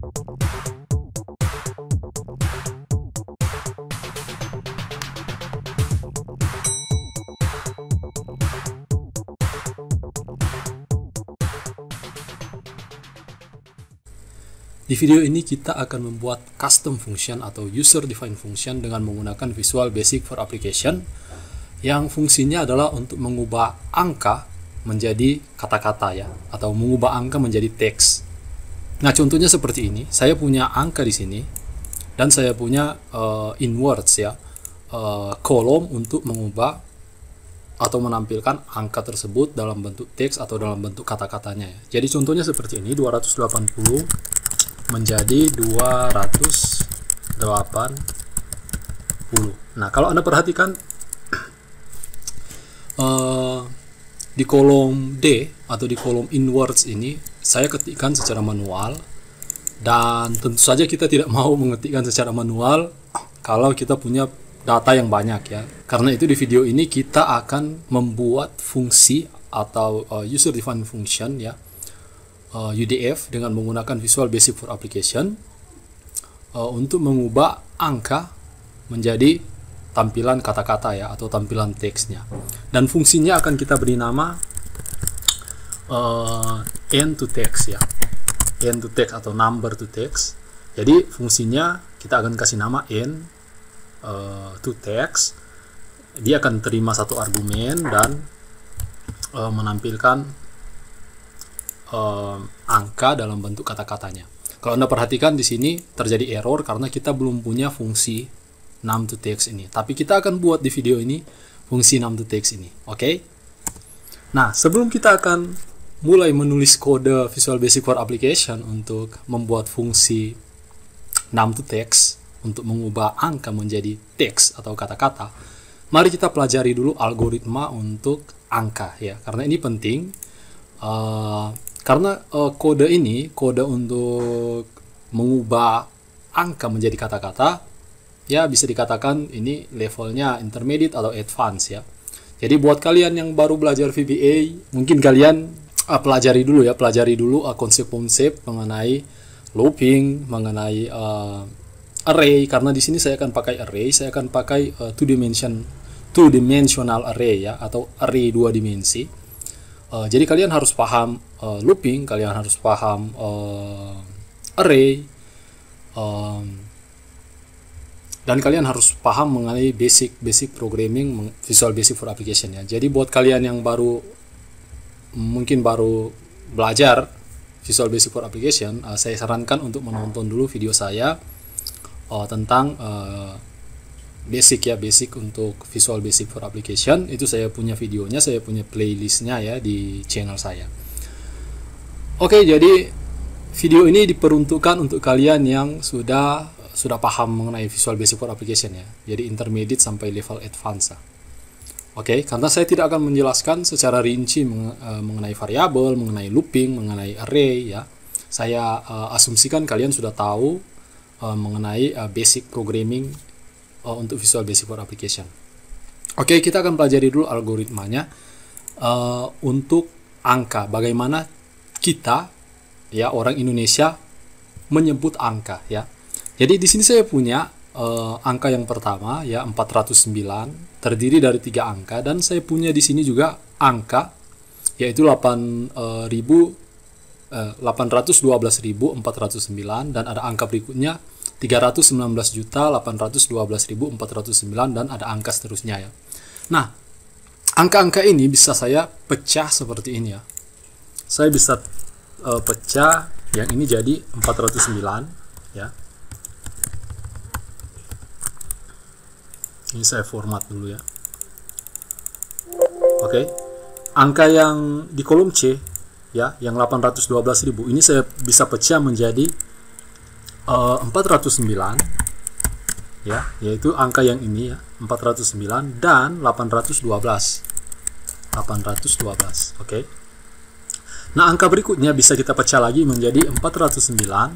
Di video ini kita akan membuat custom function atau user defined function dengan menggunakan Visual Basic for Application yang fungsinya adalah untuk mengubah angka menjadi kata-kata ya, atau mengubah angka menjadi teks. Nah, contohnya seperti ini. Saya punya angka di sini dan saya punya inwords ya, kolom untuk mengubah atau menampilkan angka tersebut dalam bentuk teks atau dalam bentuk kata-katanya ya. Jadi contohnya seperti ini, 280 menjadi 280. Nah, kalau Anda perhatikan di kolom D atau di kolom inwords ini saya ketikkan secara manual, dan tentu saja kita tidak mau mengetikkan secara manual kalau kita punya data yang banyak ya. Karena itu di video ini kita akan membuat fungsi atau user defined function ya, UDF, dengan menggunakan Visual Basic for Application untuk mengubah angka menjadi tampilan kata-kata ya, atau tampilan teksnya. Dan fungsinya akan kita beri nama end to text ya, end to text atau number to text. Jadi fungsinya kita akan kasih nama end to text. Dia akan terima satu argumen dan menampilkan angka dalam bentuk kata-katanya. Kalau Anda perhatikan di sini terjadi error karena kita belum punya fungsi num to text ini. Tapi kita akan buat di video ini fungsi num to text ini. Oke? Nah, sebelum kita akan mulai menulis kode Visual Basic for Application untuk membuat fungsi num to text untuk mengubah angka menjadi teks atau kata-kata, mari kita pelajari dulu algoritma untuk angka ya. Karena ini penting. Karena kode untuk mengubah angka menjadi kata-kata ya, bisa dikatakan ini levelnya intermediate atau advance ya. Jadi buat kalian yang baru belajar VBA, mungkin kalian pelajari dulu konsep-konsep mengenai looping, mengenai array. Karena di sini saya akan pakai array, saya akan pakai two dimensional array ya, atau array 2 dimensi. Jadi kalian harus paham looping, kalian harus paham array, dan kalian harus paham mengenai basic programming Visual Basic for Application ya. Jadi buat kalian yang mungkin baru belajar Visual Basic for Application, saya sarankan untuk menonton dulu video saya tentang basic untuk Visual Basic for Application. Itu saya punya videonya, saya punya playlistnya ya di channel saya. Oke, jadi video ini diperuntukkan untuk kalian yang sudah paham mengenai Visual Basic for Application ya, jadi intermediate sampai level advance. Oke, karena saya tidak akan menjelaskan secara rinci mengenai variabel, mengenai looping, mengenai array ya. Saya asumsikan kalian sudah tahu mengenai basic programming untuk Visual Basic for Application. Oke, kita akan pelajari dulu algoritmanya untuk angka. Bagaimana kita ya, orang Indonesia, menyebut angka ya. Jadi di sini saya punya angka yang pertama ya, 409, terdiri dari 3 angka, dan saya punya di sini juga angka yaitu 812.409, dan ada angka berikutnya 319.812.409, dan ada angka seterusnya ya. Nah, angka-angka ini bisa saya pecah seperti ini ya. Saya bisa pecah yang ini jadi 409 ya. Ini saya format dulu ya. Oke. Angka yang di kolom C ya, yang 812.000, ini saya bisa pecah menjadi 409 ya, yaitu angka yang ini ya, 409 dan 812. Oke. Nah, angka berikutnya bisa kita pecah lagi menjadi 409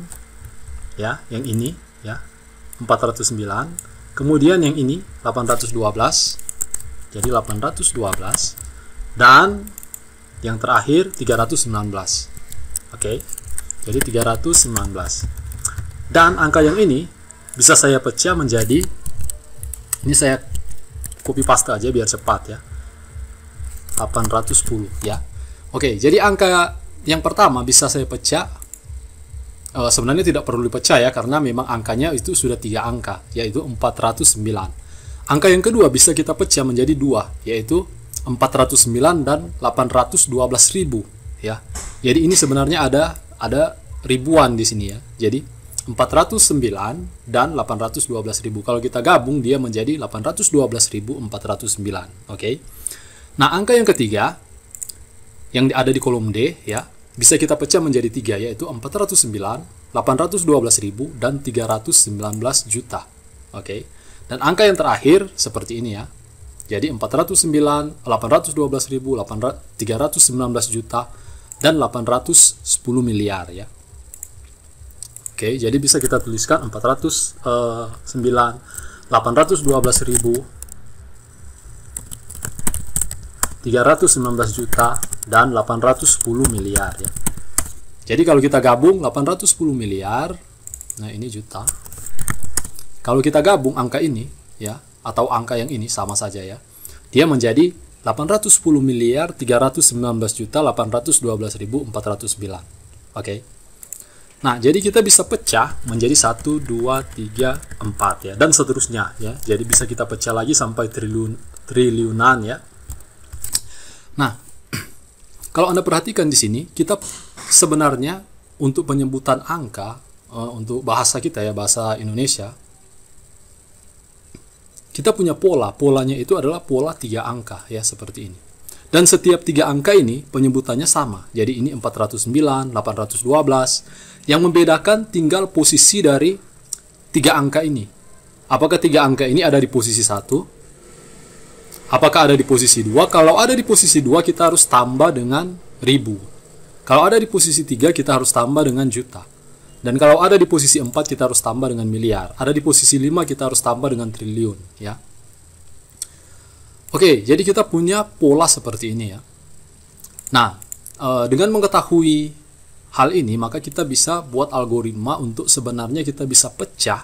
ya, yang ini ya, 409. Kemudian yang ini 812, jadi 812, dan yang terakhir 319. Oke. Jadi 319. Dan angka yang ini bisa saya pecah menjadi, ini saya copy paste aja biar cepat ya, 810 ya. Oke, jadi angka yang pertama bisa saya pecah, sebenarnya tidak perlu dipecah ya, karena memang angkanya itu sudah 3 angka, yaitu 409. Angka yang kedua bisa kita pecah menjadi 2, yaitu 409 dan 812.000 ya. Jadi ini sebenarnya ada ribuan di sini ya. Jadi 409 dan 812.000. Kalau kita gabung dia menjadi 812.409. Oke. Nah, angka yang ketiga yang ada di kolom D ya, bisa kita pecah menjadi 3, yaitu 409, 812.000 dan 319 juta. Oke. Dan angka yang terakhir seperti ini ya. Jadi 409, 812.000, 319 juta dan 810 miliar ya. Oke, jadi bisa kita tuliskan 409, 812.000, 319 juta dan 810 miliar ya. Jadi kalau kita gabung 810 miliar, nah ini juta. Kalau kita gabung angka ini ya, atau angka yang ini sama saja ya, dia menjadi 810 miliar 319 juta 812.409. Oke. Nah, jadi kita bisa pecah menjadi 1, 2, 3, 4 ya, dan seterusnya ya. Jadi bisa kita pecah lagi sampai triliunan ya. Nah, kalau Anda perhatikan di sini, kita sebenarnya untuk penyebutan angka, untuk bahasa kita ya, bahasa Indonesia, kita punya polanya itu adalah pola 3 angka ya, seperti ini. Dan setiap 3 angka ini penyebutannya sama. Jadi ini 409, 812. Yang membedakan tinggal posisi dari 3 angka ini. Apakah 3 angka ini ada di posisi 1? Apakah ada di posisi 2? Kalau ada di posisi 2 kita harus tambah dengan ribu. Kalau ada di posisi 3 kita harus tambah dengan juta. Dan kalau ada di posisi 4 kita harus tambah dengan miliar. Ada di posisi 5 kita harus tambah dengan triliun ya. Oke, jadi kita punya pola seperti ini ya. Nah, dengan mengetahui hal ini maka kita bisa buat algoritma untuk sebenarnya kita bisa pecah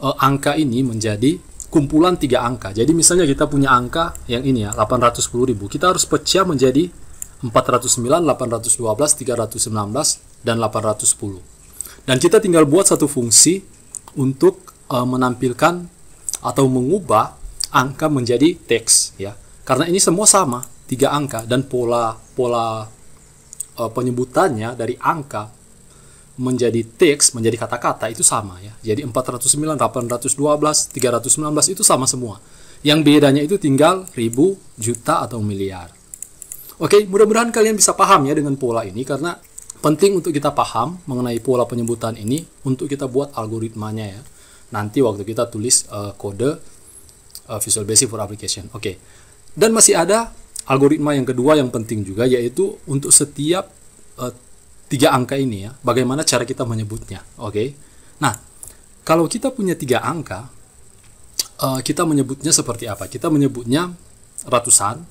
angka ini menjadi kumpulan 3 angka. Jadi misalnya kita punya angka yang ini ya, 810.000. Kita harus pecah menjadi 409, 812, 319 dan 810. Dan kita tinggal buat satu fungsi untuk menampilkan atau mengubah angka menjadi teks ya. Karena ini semua sama, 3 angka, dan pola penyebutannya dari angka menjadi teks, menjadi kata-kata itu sama ya. Jadi 409, 812, 319 itu sama semua. Yang bedanya itu tinggal ribu, juta atau miliar. Oke, mudah-mudahan kalian bisa paham ya dengan pola ini, karena penting untuk kita paham mengenai pola penyebutan ini untuk kita buat algoritmanya ya. Nanti waktu kita tulis kode Visual Basic for Application. Oke. Dan masih ada algoritma yang kedua yang penting juga, yaitu untuk setiap 3 angka ini ya, bagaimana cara kita menyebutnya. Oke. Nah, kalau kita punya 3 angka, kita menyebutnya seperti apa? Kita menyebutnya ratusan,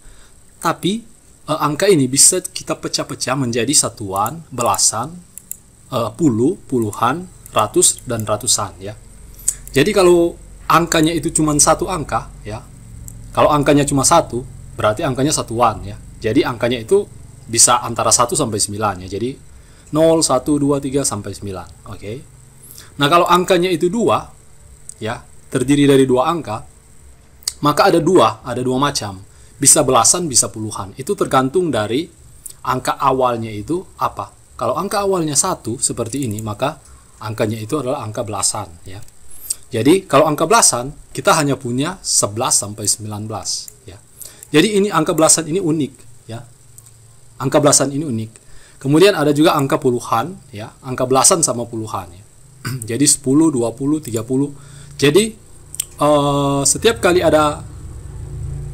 tapi angka ini bisa kita pecah-pecah menjadi satuan, belasan, puluhan, ratus, dan ratusan ya. Jadi kalau angkanya itu cuma 1 angka ya, kalau angkanya cuma 1 berarti angkanya satuan ya. Jadi angkanya itu bisa antara 1 sampai 9 ya. Jadi 0, 1, 2, 3 sampai 9. Oke. Nah, kalau angkanya itu 2 ya, terdiri dari 2 angka, maka ada dua macam. Bisa belasan, bisa puluhan. Itu tergantung dari angka awalnya itu apa. Kalau angka awalnya 1 seperti ini, maka angkanya itu adalah angka belasan ya. Jadi kalau angka belasan kita hanya punya 11 sampai 19 ya. Jadi ini angka belasan ini unik ya. Angka belasan ini unik. Kemudian ada juga angka puluhan ya, angka belasan sama puluhan ya. Jadi 10, 20, 30. Jadi setiap kali ada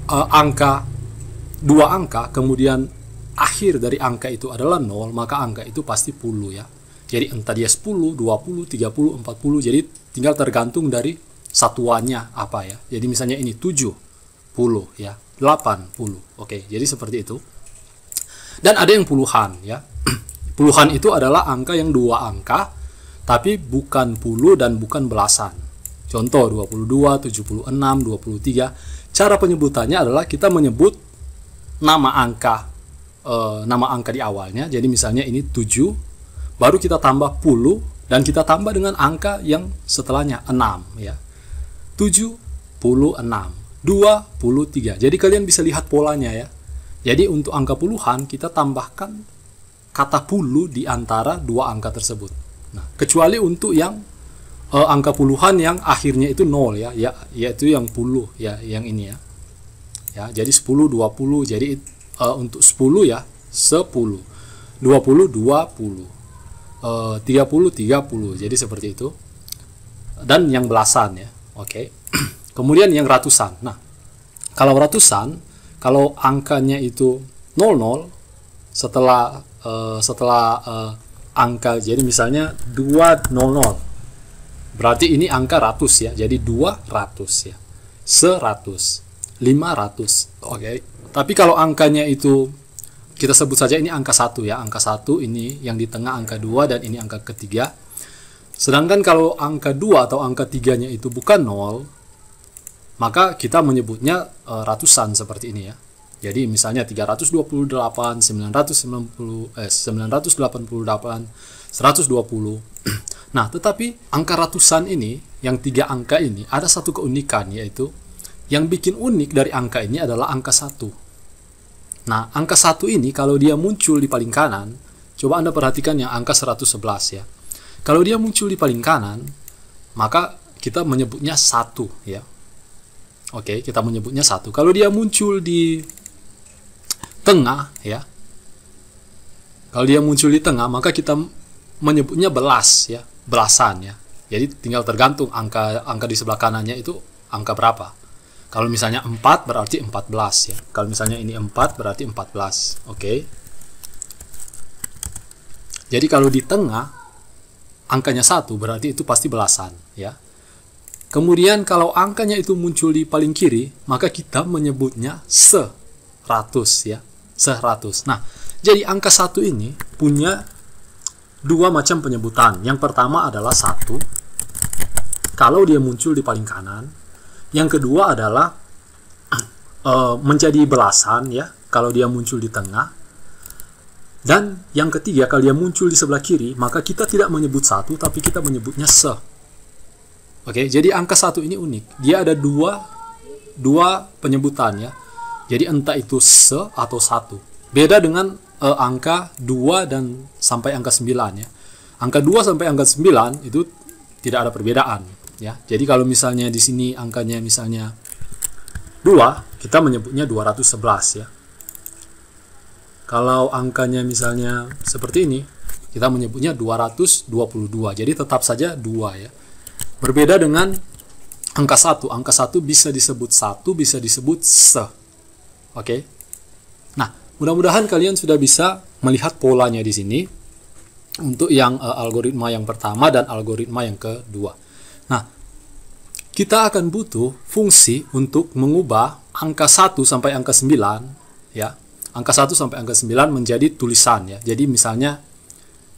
angka 2 angka, kemudian akhir dari angka itu adalah 0, maka angka itu pasti puluh ya. Jadi entah dia 10, 20, 30, 40, jadi tinggal tergantung dari satuannya apa ya. Jadi misalnya ini 70 ya, 80. Oke, jadi seperti itu. Dan ada yang puluhan ya. Puluhan itu adalah angka yang 2 angka, tapi bukan puluh dan bukan belasan. Contoh 22, 76, 23. Cara penyebutannya adalah kita menyebut nama angka di awalnya. Jadi misalnya ini 7, baru kita tambah puluh dan kita tambah dengan angka yang setelahnya 6 ya. 76, 23. Jadi kalian bisa lihat polanya ya. Jadi untuk angka puluhan kita tambahkan kata puluh di antara dua angka tersebut. Nah, kecuali untuk yang angka puluhan yang akhirnya itu 0 ya, yaitu yang puluh ya, yang ini ya. Ya, jadi 10, 20. Jadi untuk 10 ya 10, 20, 20, 30, 30. Jadi seperti itu. Dan yang belasan ya. Oke. Kemudian yang ratusan. Nah, kalau ratusan, kalau angkanya itu 00 setelah angka, jadi misalnya 200, berarti ini angka ratus ya, jadi 200 ya, 100, 500. Oke. Tapi kalau angkanya itu kita sebut saja ini angka 1 ya, angka 1 ini yang di tengah angka 2 dan ini angka ketiga. Sedangkan kalau angka 2 atau angka 3-nya itu bukan 0, maka kita menyebutnya ratusan seperti ini ya. Jadi misalnya 328, 988, 120. Nah, tetapi angka ratusan ini, yang 3 angka ini, ada satu keunikan, yaitu yang bikin unik dari angka ini adalah angka 1. Nah, angka 1 ini kalau dia muncul di paling kanan, coba Anda perhatikan yang angka 111 ya. Kalau dia muncul di paling kanan, maka kita menyebutnya 1 ya. Oke, kita menyebutnya 1. Kalau dia muncul di tengah ya. Kalau dia muncul di tengah, maka kita menyebutnya belas ya, belasan ya. Jadi tinggal tergantung angka di sebelah kanannya itu angka berapa. Kalau misalnya 4 berarti 14 ya. Kalau misalnya ini 4 berarti 14. Oke. Jadi kalau di tengah angkanya 1 berarti itu pasti belasan ya. Kemudian kalau angkanya itu muncul di paling kiri, maka kita menyebutnya 100 ya. 100. Nah, jadi angka 1 ini punya dua macam penyebutan. Yang pertama adalah 1 kalau dia muncul di paling kanan. Yang kedua adalah menjadi belasan ya kalau dia muncul di tengah. Dan yang ketiga, kalau dia muncul di sebelah kiri, maka kita tidak menyebut 1 tapi kita menyebutnya se. Oke, jadi angka 1 ini unik. Dia ada dua penyebutan ya. Jadi entah itu se atau 1. Beda dengan angka 2 dan sampai angka 9 ya. Angka 2 sampai angka 9 itu tidak ada perbedaan ya. Jadi kalau misalnya di sini angkanya misalnya 2, kita menyebutnya 211 ya. Kalau angkanya misalnya seperti ini, kita menyebutnya 222. Jadi tetap saja 2 ya. Berbeda dengan angka 1. Angka 1 bisa disebut 1, bisa disebut se. Oke. Nah, mudah-mudahan kalian sudah bisa melihat polanya di sini untuk yang algoritma yang pertama dan algoritma yang kedua. Nah, kita akan butuh fungsi untuk mengubah angka 1 sampai angka 9 ya. Angka 1 sampai angka 9 menjadi tulisan ya. Jadi misalnya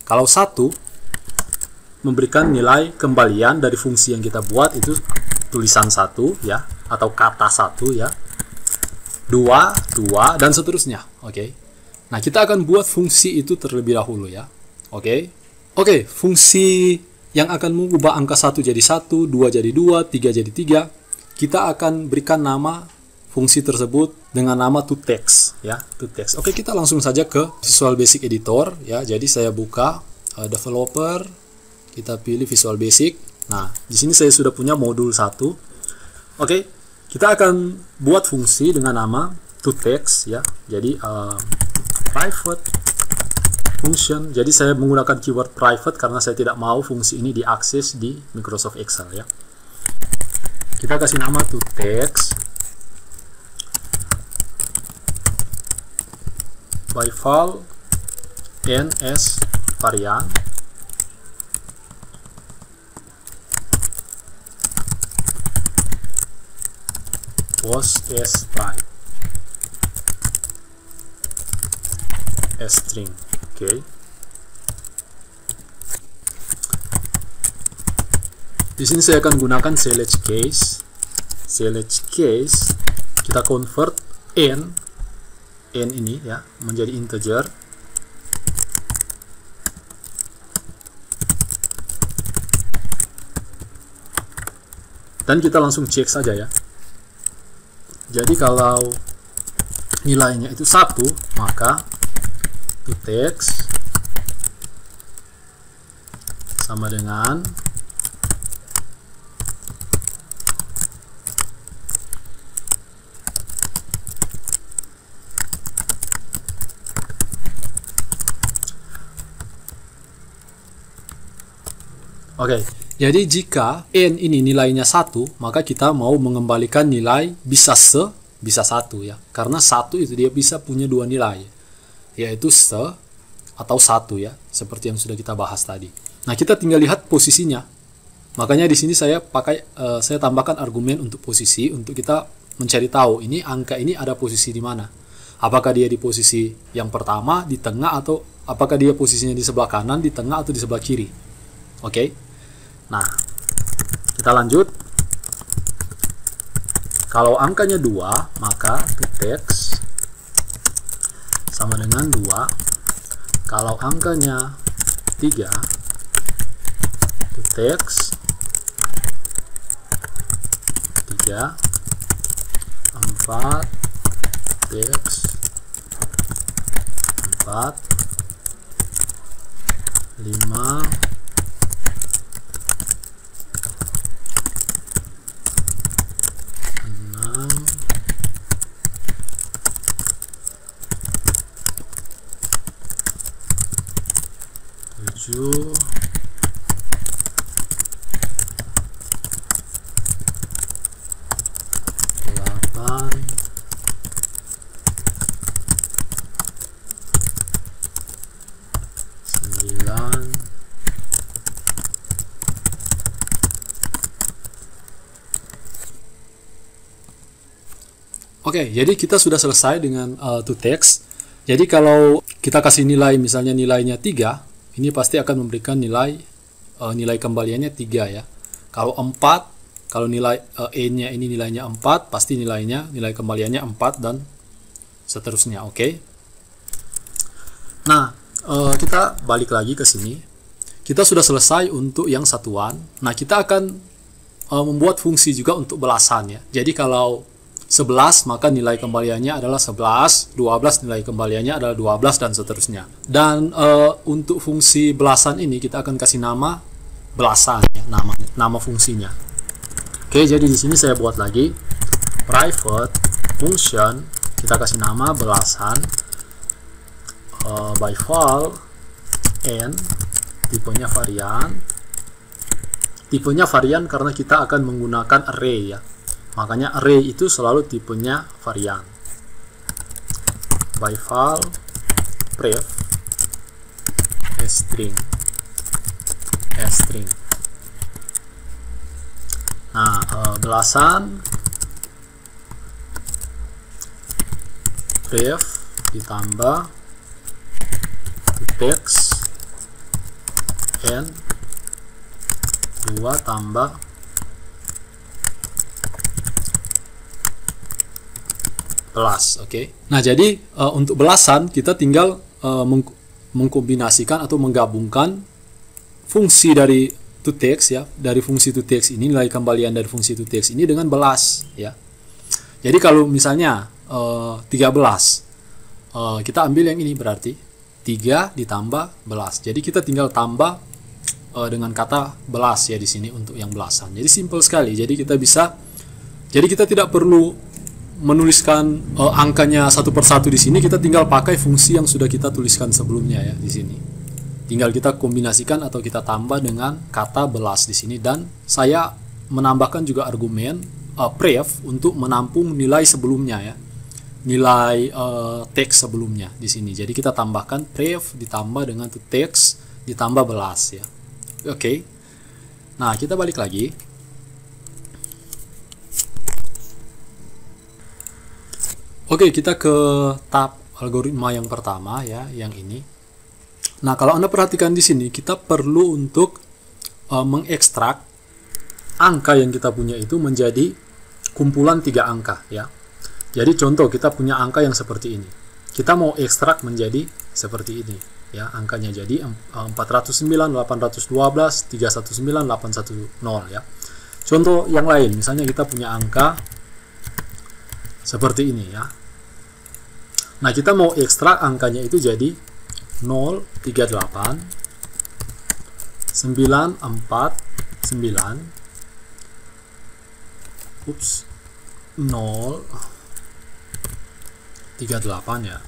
kalau 1 memberikan nilai kembalian dari fungsi yang kita buat itu tulisan 1 ya, atau kata 1 ya. 2, dan seterusnya. Oke. Nah, kita akan buat fungsi itu terlebih dahulu ya. Oke. Fungsi yang akan mengubah angka 1 jadi 1, 2 jadi 2, 3 jadi 3. Kita akan berikan nama fungsi tersebut dengan nama toText ya, toText. Oke, kita langsung saja ke Visual Basic Editor ya. Jadi saya buka developer, kita pilih Visual Basic. Nah, di sini saya sudah punya modul 1. Oke. Kita akan buat fungsi dengan nama toText ya. Jadi private function. Jadi saya menggunakan keyword private karena saya tidak mau fungsi ini diakses di Microsoft Excel ya. Kita kasih nama toText by file ns variant was as type as string. Oke. Di sini saya akan gunakan select case. Select case, kita convert n ini ya menjadi integer. Dan kita langsung cek saja ya. Jadi kalau nilainya itu 1, maka toText sama dengan Oke, jadi jika n ini nilainya 1, maka kita mau mengembalikan nilai bisa 1 ya. Karena 1 itu dia bisa punya 2 nilai, yaitu atau 1 ya, seperti yang sudah kita bahas tadi. Nah, kita tinggal lihat posisinya. Makanya di sini saya tambahkan argumen untuk posisi, untuk kita mencari tahu ini angka ini ada posisi di mana. Apakah dia di posisi yang pertama, di tengah, atau apakah dia posisinya di sebelah kanan, di tengah, atau di sebelah kiri. Oke. Nah, kita lanjut. Kalau angkanya 2, maka toText sama dengan 2. Kalau angkanya 3, toText 3, 4, toText 4, 5, 7, 8, 9, 10. Oke, jadi kita sudah selesai dengan toText. Jadi kalau kita kasih nilai, misalnya nilainya 3, ini pasti akan memberikan nilai kembaliannya 3 ya. Kalau 4, kalau nilai n-nya ini nilainya 4, pasti nilai kembaliannya 4 dan seterusnya. Oke. Nah, kita balik lagi ke sini. Kita sudah selesai untuk yang satuan. Nah, kita akan membuat fungsi juga untuk belasan ya. Jadi kalau 11, maka nilai kembaliannya adalah 11, 12 nilai kembaliannya adalah 12, dan seterusnya. Dan untuk fungsi belasan ini kita akan kasih nama belasan ya, nama fungsinya. Oke, jadi di sini saya buat lagi private function, kita kasih nama belasan by val n, tipenya varian karena kita akan menggunakan array ya. Makanya array itu selalu tipenya varian. By val pref string. Nah, belasan pref ditambah text n 2 tambah belas. Oke. Nah, jadi untuk belasan kita tinggal mengkombinasikan atau menggabungkan fungsi dari toText ya, dari fungsi toText ini, nilai kembalian dari fungsi toText ini dengan belas ya. Jadi kalau misalnya 13, kita ambil yang ini berarti 3 ditambah belas. Jadi kita tinggal tambah dengan kata belas ya di sini untuk yang belasan. Jadi simple sekali. Jadi kita tidak perlu menuliskan angkanya satu persatu di sini. Kita tinggal pakai fungsi yang sudah kita tuliskan sebelumnya ya di sini. Tinggal kita kombinasikan atau kita tambah dengan kata belas di sini, dan saya menambahkan juga argumen pref untuk menampung nilai sebelumnya ya. Nilai teks sebelumnya di sini. Jadi kita tambahkan pref ditambah dengan toText ditambah belas ya. Oke. Nah, kita balik lagi. Oke, kita ke tahap algoritma yang pertama ya, yang ini. Nah, kalau Anda perhatikan di sini, kita perlu untuk mengekstrak angka yang kita punya itu menjadi kumpulan 3 angka ya. Jadi contoh kita punya angka yang seperti ini. Kita mau ekstrak menjadi seperti ini ya, angkanya jadi 409, 812, 319, 810 ya. Contoh yang lain, misalnya kita punya angka seperti ini ya. Nah, kita mau ekstrak angkanya itu jadi 038 949 038 ya.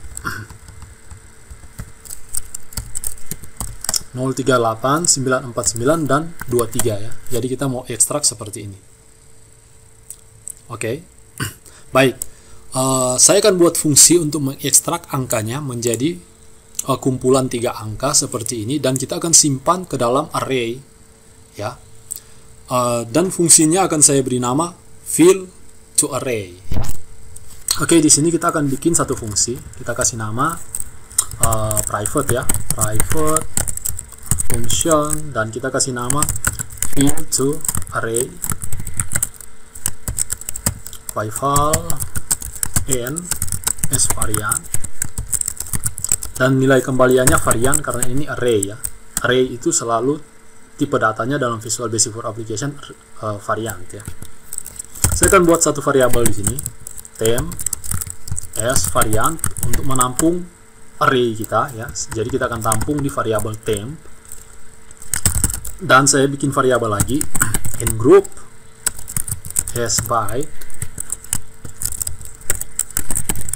038 949 dan 23 ya. Jadi kita mau ekstrak seperti ini. Oke. Baik. Saya akan buat fungsi untuk mengekstrak angkanya menjadi kumpulan 3 angka seperti ini, dan kita akan simpan ke dalam array ya. Dan fungsinya akan saya beri nama fill to array. Oke, di sini kita akan bikin satu fungsi. Kita kasih nama private ya, private function, dan kita kasih nama fill to array rival n s varian, dan nilai kembaliannya varian karena ini array ya. Array itu selalu tipe datanya dalam Visual Basic for Application varian ya. Saya akan buat satu variabel di sini, temp s variant, untuk menampung array kita ya. Jadi kita akan tampung di variabel temp. Dan saya bikin variabel lagi, in group s by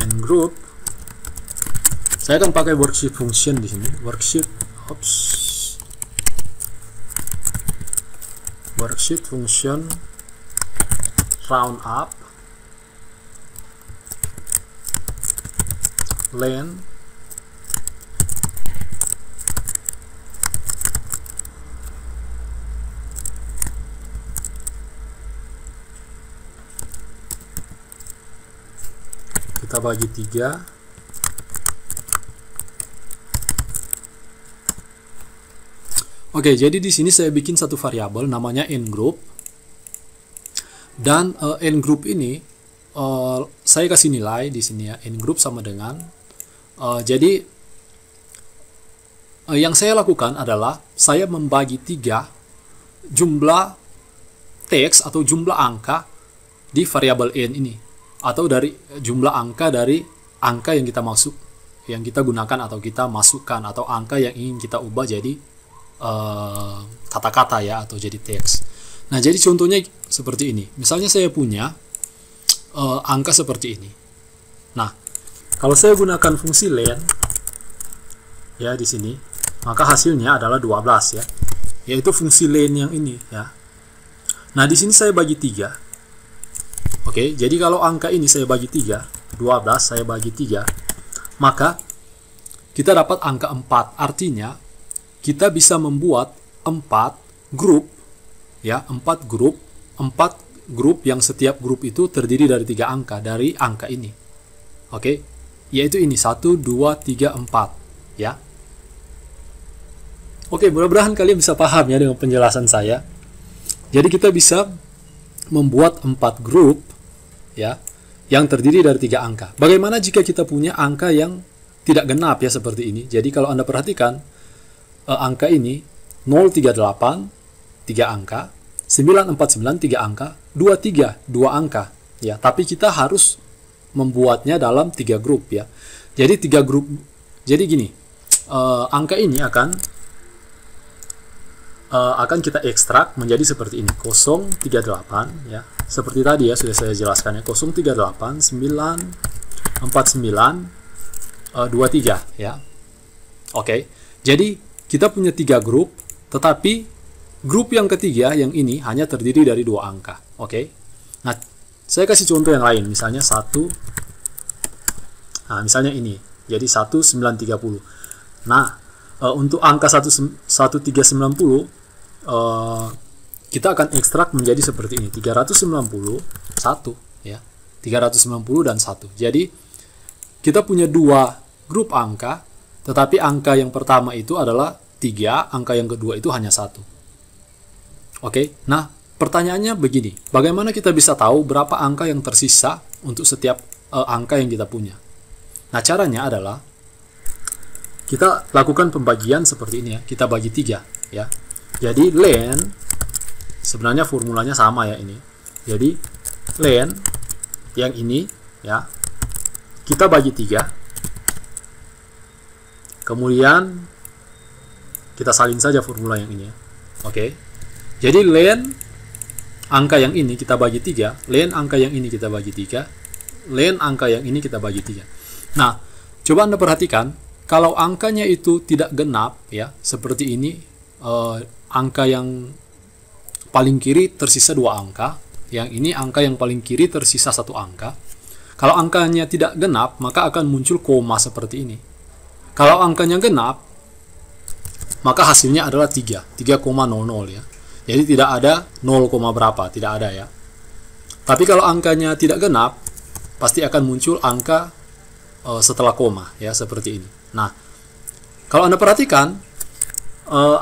in group. Saya akan pakai worksheet function di sini, worksheet function round up len kita bagi 3. Oke, jadi di sini saya bikin satu variabel namanya ngroup, dan ngroup ini saya kasih nilai di sini ya. Ngroup sama dengan jadi yang saya lakukan adalah saya membagi 3 jumlah teks atau jumlah angka di variabel n ini, atau dari jumlah angka dari angka yang kita yang kita gunakan atau kita masukkan, atau angka yang ingin kita ubah jadi kata-kata ya, atau jadi teks. Nah, jadi contohnya seperti ini. Misalnya saya punya angka seperti ini. Nah, kalau saya gunakan fungsi len ya di sini, maka hasilnya adalah 12 ya, yaitu fungsi len yang ini ya. Nah, di sini saya bagi 3. Oke, jadi kalau angka ini saya bagi 3, 12 saya bagi 3, maka kita dapat angka 4. Artinya kita bisa membuat 4 grup ya, 4 grup yang setiap grup itu terdiri dari 3 angka, dari angka ini. Oke, yaitu ini 1 2 3 4 ya. Oke, mudah-mudahan kalian bisa paham ya dengan penjelasan saya. Jadi kita bisa membuat 4 grup ya yang terdiri dari 3 angka. Bagaimana jika kita punya angka yang tidak genap ya, seperti ini? Jadi kalau Anda perhatikan angka ini 038 3 angka, 949 3 angka, 23 2 angka ya, tapi kita harus membuatnya dalam 3 grup ya. Jadi 3 grup. Jadi gini, angka ini akan kita ekstrak menjadi seperti ini, 038 ya. Seperti tadi ya, sudah saya jelaskan ya, 038 949 23 ya. Oke. Jadi kita punya 3 grup, tetapi grup yang ketiga yang ini hanya terdiri dari 2 angka. Oke. Nah, saya kasih contoh yang lain, misalnya 1. Nah, misalnya ini. Jadi 1930. Nah, untuk angka 1390 kita akan ekstrak menjadi seperti ini, 390 1 ya. 390 dan 1. Jadi kita punya 2 grup angka, tetapi angka yang pertama itu adalah 3, angka yang kedua itu hanya 1. Oke. Nah, pertanyaannya begini, bagaimana kita bisa tahu berapa angka yang tersisa untuk setiap angka yang kita punya? Nah, caranya adalah kita lakukan pembagian seperti ini ya. Kita bagi 3 ya. Jadi len, sebenarnya formulanya sama ya ini. Jadi len yang ini ya, kita bagi 3. Kemudian kita salin saja formula yang ini ya. Oke. Jadi len angka yang ini kita bagi 3, len angka yang ini kita bagi 3, len angka yang ini kita bagi 3. Nah, coba Anda perhatikan, kalau angkanya itu tidak genap ya, seperti ini, angka yang paling kiri tersisa 2 angka, yang ini angka yang paling kiri tersisa 1 angka. Kalau angkanya tidak genap, maka akan muncul koma seperti ini. Kalau angkanya genap, maka hasilnya adalah 3,00 ya. Jadi tidak ada 0, berapa, tidak ada ya. Tapi kalau angkanya tidak genap, pasti akan muncul angka setelah koma ya, seperti ini. Nah, kalau Anda perhatikan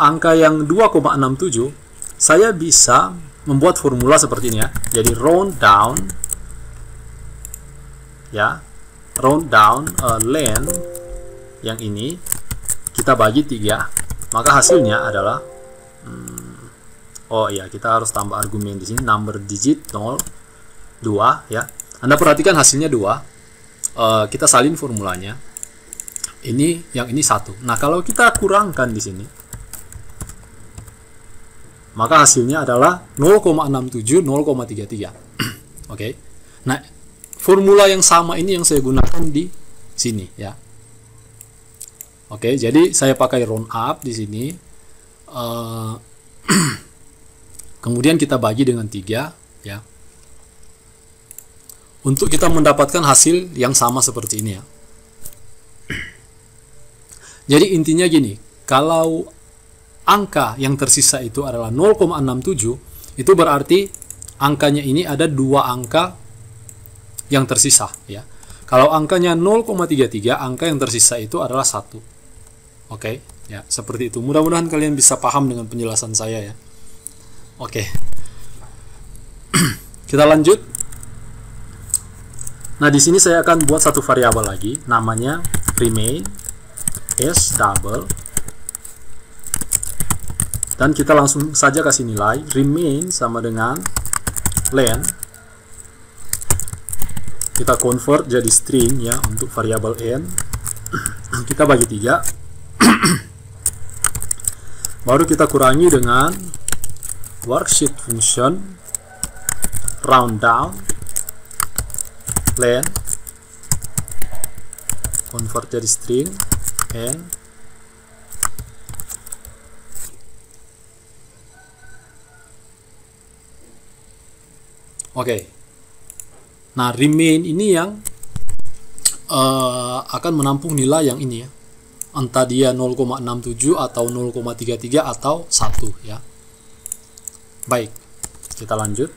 angka yang 2,67, saya bisa membuat formula seperti ini ya. Jadi round down ya, round down len yang ini kita bagi 3, maka hasilnya adalah oh iya, kita harus tambah argumen di sini, number digit 0, 2 ya. Anda perhatikan hasilnya 2. Kita salin formulanya. Ini yang ini 1. Nah, kalau kita kurangkan di sini, maka hasilnya adalah 0,67, 0,33. Oke. Nah, formula yang sama ini yang saya gunakan di sini ya. Oke, jadi saya pakai round up di sini. Kemudian kita bagi dengan 3 ya. Untuk kita mendapatkan hasil yang sama seperti ini ya. Jadi intinya gini, kalau angka yang tersisa itu adalah 0,67, itu berarti angkanya ini ada 2 angka yang tersisa ya. Kalau angkanya 0,33, angka yang tersisa itu adalah 1. Oke, ya, seperti itu. Mudah-mudahan kalian bisa paham dengan penjelasan saya ya. Oke. Kita lanjut. Nah, di sini saya akan buat satu variabel lagi, namanya remain s double. Dan kita langsung saja kasih nilai remain sama dengan len. Kita convert jadi string ya untuk variabel n. Kita bagi 3. Baru kita kurangi dengan worksheet function round down len, convert jadi string n. Oke. Nah, remain ini yang akan menampung nilai yang ini ya. Entah dia 0,67 atau 0,33 atau 1 ya. Baik, kita lanjut.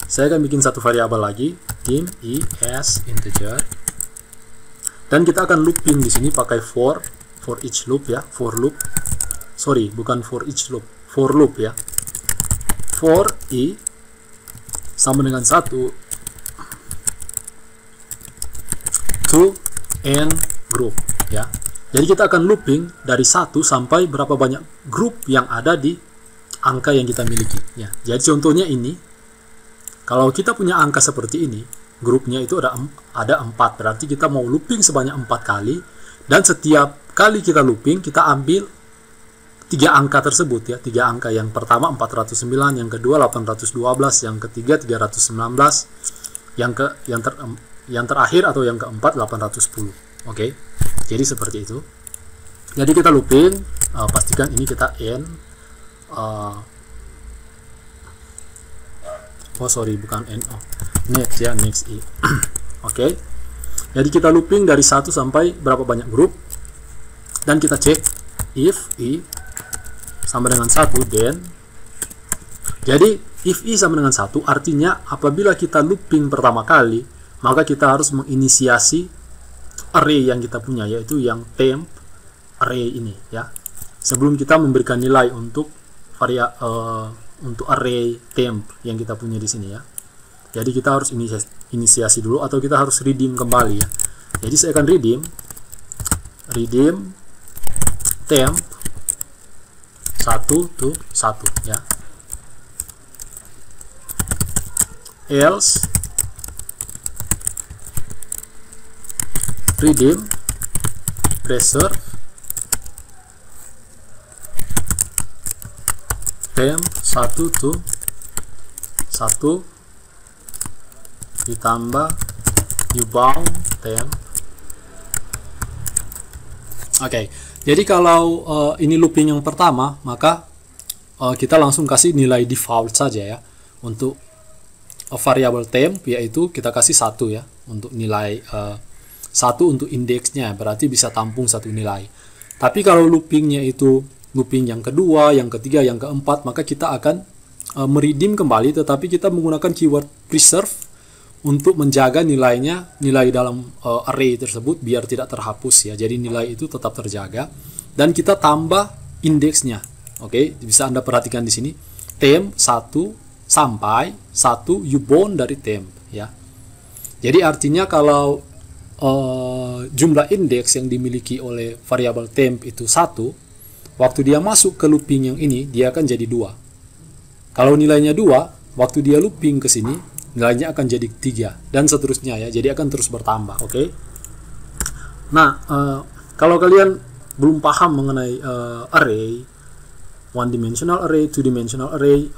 Saya akan bikin satu variabel lagi, dim is integer. Dan kita akan looping di sini pakai for each loop ya, for loop. Sorry, bukan for each loop, for loop ya. For i sama dengan 1 to n group ya. Jadi kita akan looping dari 1 sampai berapa banyak grup yang ada di angka yang kita miliki ya. Jadi contohnya ini, kalau kita punya angka seperti ini, grupnya itu ada 4, berarti kita mau looping sebanyak 4 kali, dan setiap kali kita looping kita ambil 3 angka tersebut ya. 3 angka, yang pertama 409, yang kedua 812, yang ketiga 319, yang terakhir atau yang keempat 810. Oke. Jadi seperti itu. Jadi kita looping, pastikan ini kita n. Bukan n. Next ya, next i. Oke. Jadi kita looping dari 1 sampai berapa banyak grup, dan kita cek if i sama dengan 1, then. Jadi if i sama dengan 1 artinya apabila kita looping pertama kali, maka kita harus menginisiasi array yang kita punya, yaitu yang temp array ini ya, sebelum kita memberikan nilai untuk untuk array temp yang kita punya di sini ya. Jadi kita harus inisiasi dulu atau kita harus redeem kembali ya. Jadi saya akan redeem temp 1 to 1 ya. Else redeem reserve temp 1 to 1 ditambah ubound temp. Oke, jadi kalau ini looping yang pertama, maka kita langsung kasih nilai default saja ya untuk variable temp, yaitu kita kasih 1 ya untuk nilai 1 untuk indeksnya, berarti bisa tampung 1 nilai. Tapi kalau loopingnya itu looping yang kedua, yang ketiga, yang keempat, maka kita akan meredeem kembali, tetapi kita menggunakan keyword preserve untuk menjaga nilai dalam array tersebut biar tidak terhapus ya. Jadi nilai itu tetap terjaga dan kita tambah indeksnya. Oke, bisa Anda perhatikan di sini temp 1 sampai 1 ubound dari temp ya. Jadi artinya kalau jumlah indeks yang dimiliki oleh variabel temp itu 1, waktu dia masuk ke looping yang ini dia akan jadi 2. Kalau nilainya 2, waktu dia looping ke sini nilainya akan jadi 3 dan seterusnya ya. Jadi akan terus bertambah. Oke. Nah, kalau kalian belum paham mengenai array, one dimensional array, two dimensional array,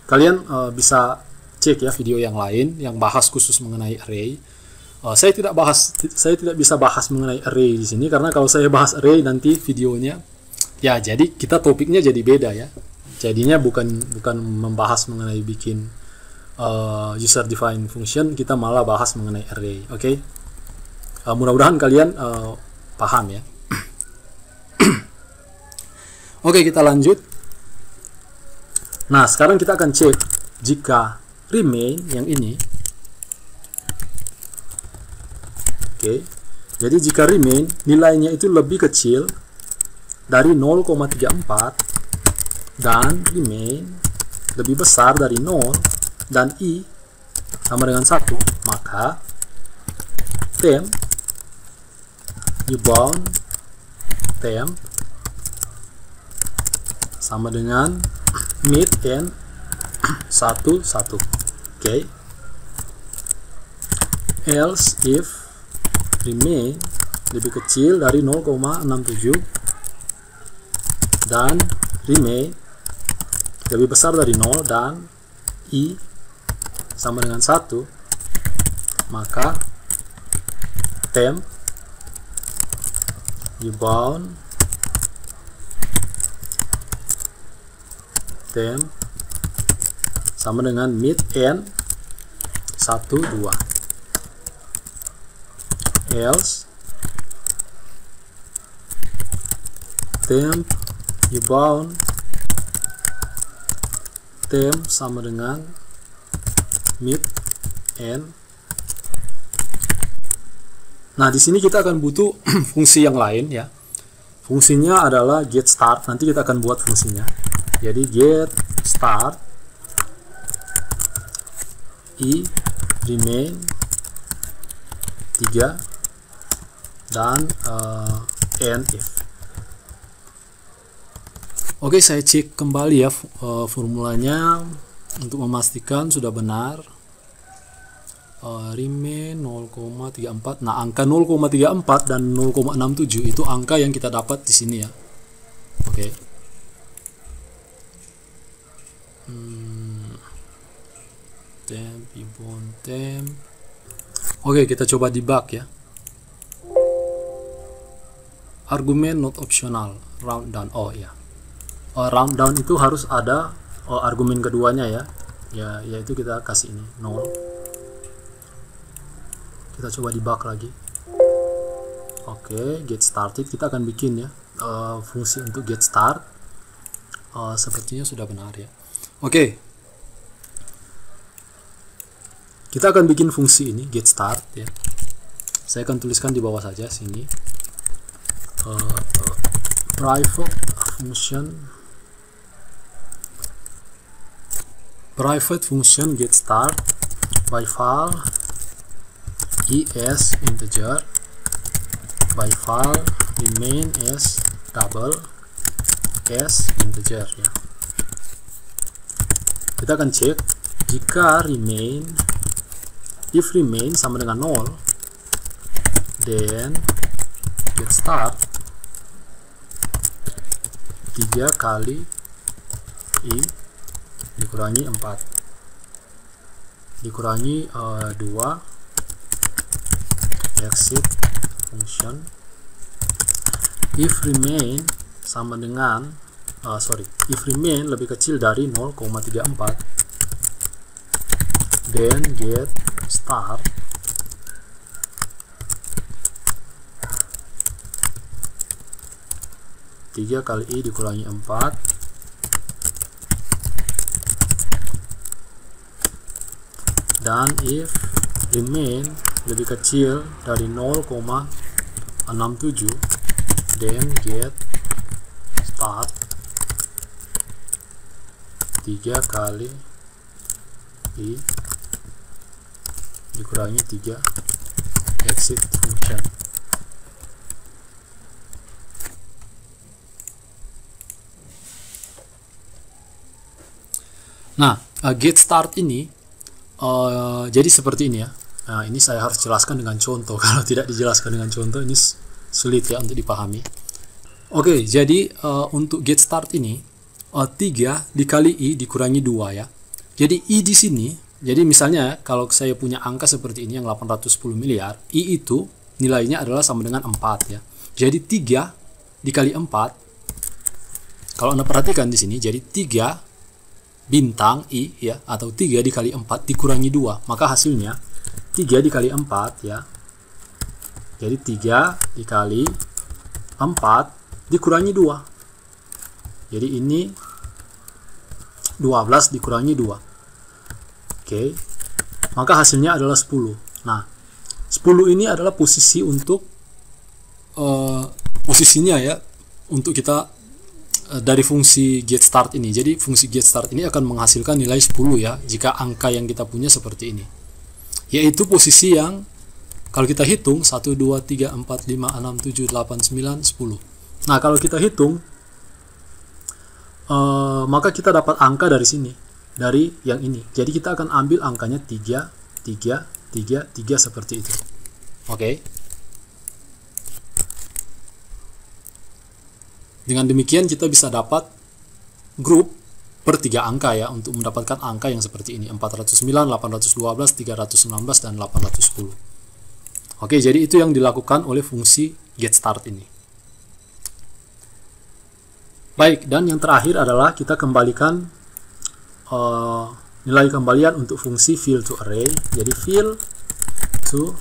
kalian bisa cek ya video yang lain yang bahas khusus mengenai array. Saya tidak bisa bahas mengenai array di sini karena kalau saya bahas array nanti videonya ya, jadi kita topiknya jadi beda ya. Jadinya bukan membahas mengenai bikin user defined function, kita malah bahas mengenai array. Oke. Mudah-mudahan kalian paham ya. Oke, kita lanjut. Nah, sekarang kita akan cek jika remain yang ini. Oke. Jadi jika remain nilainya itu lebih kecil dari 0,34 dan remain lebih besar dari 0 dan i sama dengan 1, maka temp ubound temp sama dengan mid n 1 1. Oke. Else if remain lebih kecil dari 0,67 dan remain lebih besar dari 0 dan i sama dengan 1, maka temp ubound temp sama dengan mid n 1 2. Else temp ubound temp sama dengan mid n. Nah, di sini kita akan butuh fungsi yang lain ya. Fungsinya adalah get start. Nanti kita akan buat fungsinya. Jadi get start i remain 3 dan n if. Oke, saya cek kembali ya formulanya untuk memastikan sudah benar. Remain 0,34. Nah, angka 0,34 dan 0,67 itu angka yang kita dapat di sini ya. Oke. Temp ubound temp. Oke, kita coba debug ya. Argumen not optional, round down. Oh ya. Round down itu harus ada argumen keduanya ya. Yaitu kita kasih ini 0. Kita coba debug lagi. Oke, get started kita akan bikin ya fungsi untuk get start. Sepertinya sudah benar ya. Oke. Kita akan bikin fungsi ini get start ya. Saya akan tuliskan di bawah saja sini. Private function private function get start by file is integer by file remain as double as integer ya. Kita akan cek jika if remain sama dengan 0, then get start 3 kali i dikurangi 4 dikurangi 2 exit function. If remain sama dengan if remain lebih kecil dari 0,34, then get start 3 kali i dikurangi 4 dan if remain lebih kecil dari 0,67, then get start 3 kali i dikurangi 3 exit function. Nah, get start ini jadi seperti ini ya. Nah, ini saya harus jelaskan dengan contoh. Kalau tidak dijelaskan dengan contoh, ini sulit ya untuk dipahami. Oke, jadi untuk get start ini 3 dikali i dikurangi 2 ya. Jadi i di sini, jadi misalnya kalau saya punya angka seperti ini yang 810 miliar, i itu nilainya adalah sama dengan 4 ya. Jadi 3 dikali 4, kalau Anda perhatikan di sini, jadi 3 bintang i ya, atau 3 dikali 4 dikurangi 2, maka hasilnya 3 dikali 4 ya. Jadi 3 dikali 4 dikurangi 2. Jadi ini 12 dikurangi 2. Oke. Maka hasilnya adalah 10. Nah, 10 ini adalah posisi untuk posisinya ya, untuk kita dari fungsi get start ini. Jadi fungsi get start ini akan menghasilkan nilai 10 ya, jika angka yang kita punya seperti ini. Yaitu posisi yang kalau kita hitung 1 2 3 4 5 6 7 8 9 10. Nah, kalau kita hitung maka kita dapat angka dari sini, dari yang ini. Jadi kita akan ambil angkanya 3 3 3 3 seperti itu. Oke. Dengan demikian kita bisa dapat grup per 3 angka ya, untuk mendapatkan angka yang seperti ini, 409, 812, 316, dan 810. Oke, jadi itu yang dilakukan oleh fungsi get start ini. Baik, dan yang terakhir adalah kita kembalikan nilai kembalian untuk fungsi fill to array. Jadi fill to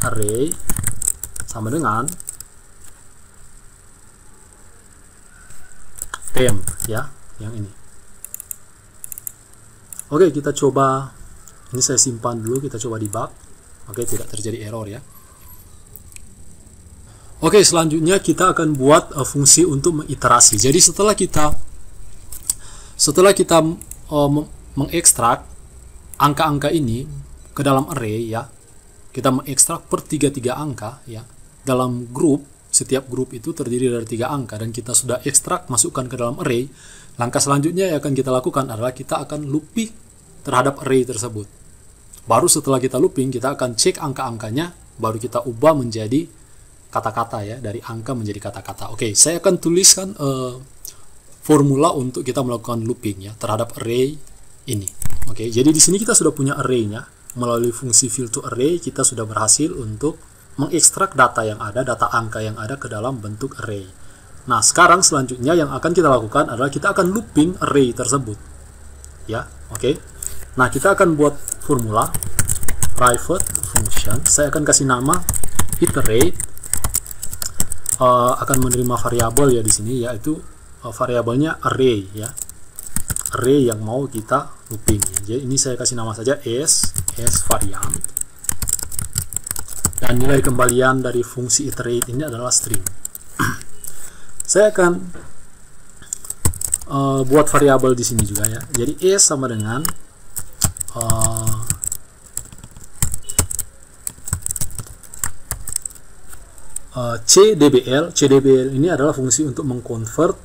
array sama dengan temp ya, yang ini. Oke, kita coba, ini saya simpan dulu, kita coba debug. Oke, tidak terjadi error ya. Oke, selanjutnya kita akan buat fungsi untuk mengiterasi. Jadi setelah kita mengekstrak angka-angka ini ke dalam array ya, kita mengekstrak per 3 angka ya, dalam grup. Setiap grup itu terdiri dari 3 angka dan kita sudah ekstrak, masukkan ke dalam array. Langkah selanjutnya yang akan kita lakukan adalah kita akan looping terhadap array tersebut. Baru setelah kita looping, kita akan cek angka-angkanya, baru kita ubah menjadi kata-kata ya, dari angka menjadi kata-kata. Oke, saya akan tuliskan formula untuk kita melakukan looping ya terhadap array ini. Oke, jadi di sini kita sudah punya array-nya. Melalui fungsi fill to array kita sudah berhasil untuk mengekstrak data yang ada, data angka yang ada ke dalam bentuk array. Nah, sekarang selanjutnya yang akan kita lakukan adalah kita akan looping array tersebut. Ya, oke. Nah, kita akan buat formula private function. Saya akan kasih nama iterate. Akan menerima variabel ya di sini, yaitu variabelnya array ya, array yang mau kita looping ya. Jadi ini saya kasih nama saja s variant, dan nilai kembalian dari fungsi iterate ini adalah string. Saya akan buat variabel di sini juga ya. Jadi s sama dengan CDBL ini adalah fungsi untuk mengkonvert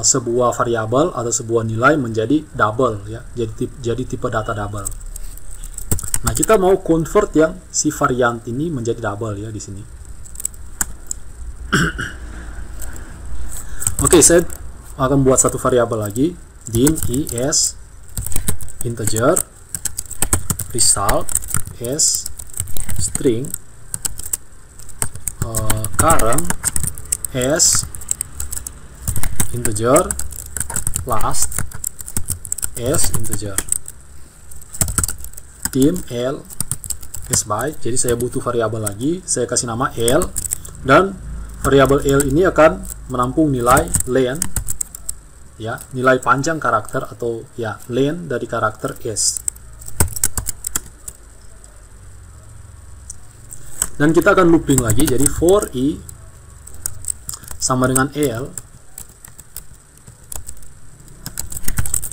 sebuah variabel atau sebuah nilai menjadi double ya, jadi tipe data double. Nah, kita mau convert yang si variant ini menjadi double ya di sini. Oke, saya akan buat satu variabel lagi, dim is integer result as string current as integer last as integer dim l is by. Jadi saya butuh variabel lagi, saya kasih nama l, dan variabel l ini akan menampung nilai len ya, nilai panjang karakter atau ya len dari karakter s. Dan kita akan looping lagi, jadi for i sama dengan l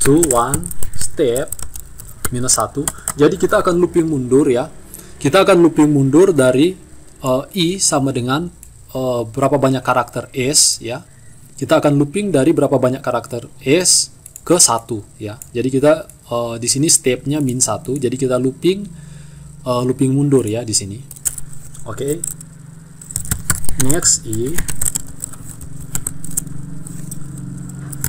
to one step minus 1. Jadi kita akan looping mundur ya. Kita akan looping mundur dari i sama dengan berapa banyak karakter s ya. Kita akan looping dari berapa banyak karakter s ke 1 ya. Jadi kita di sini stepnya min 1. Jadi kita looping mundur ya di sini. Oke. Next i.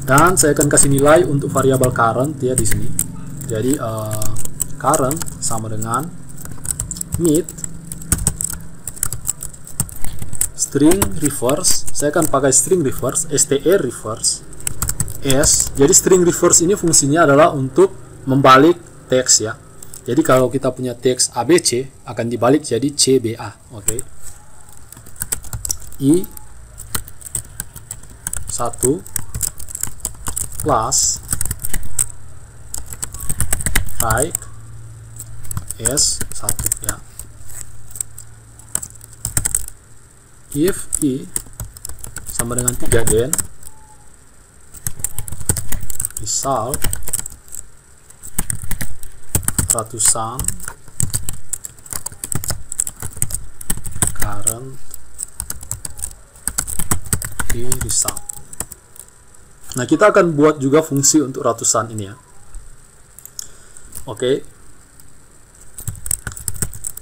Dan saya akan kasih nilai untuk variabel current ya di sini. Jadi current sama dengan mid string reverse. Saya akan pakai string reverse, str reverse s. Jadi string reverse ini fungsinya adalah untuk membalik teks ya. Jadi kalau kita punya teks ABC akan dibalik jadi CBA. Oke. I 1 plus right S1 ya. If I sama dengan 3 then result ratusan current di result. Nah, kita akan buat juga fungsi untuk ratusan ini ya. Oke.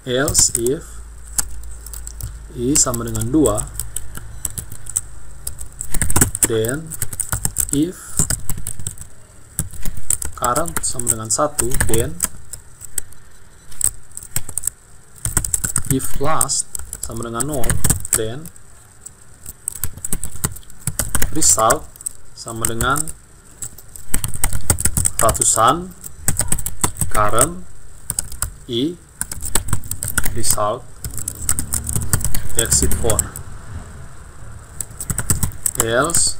Else if i sama dengan 2, then if current sama dengan 1, then if last sama dengan 0, then result sama dengan ratusan current i result exit 4. Else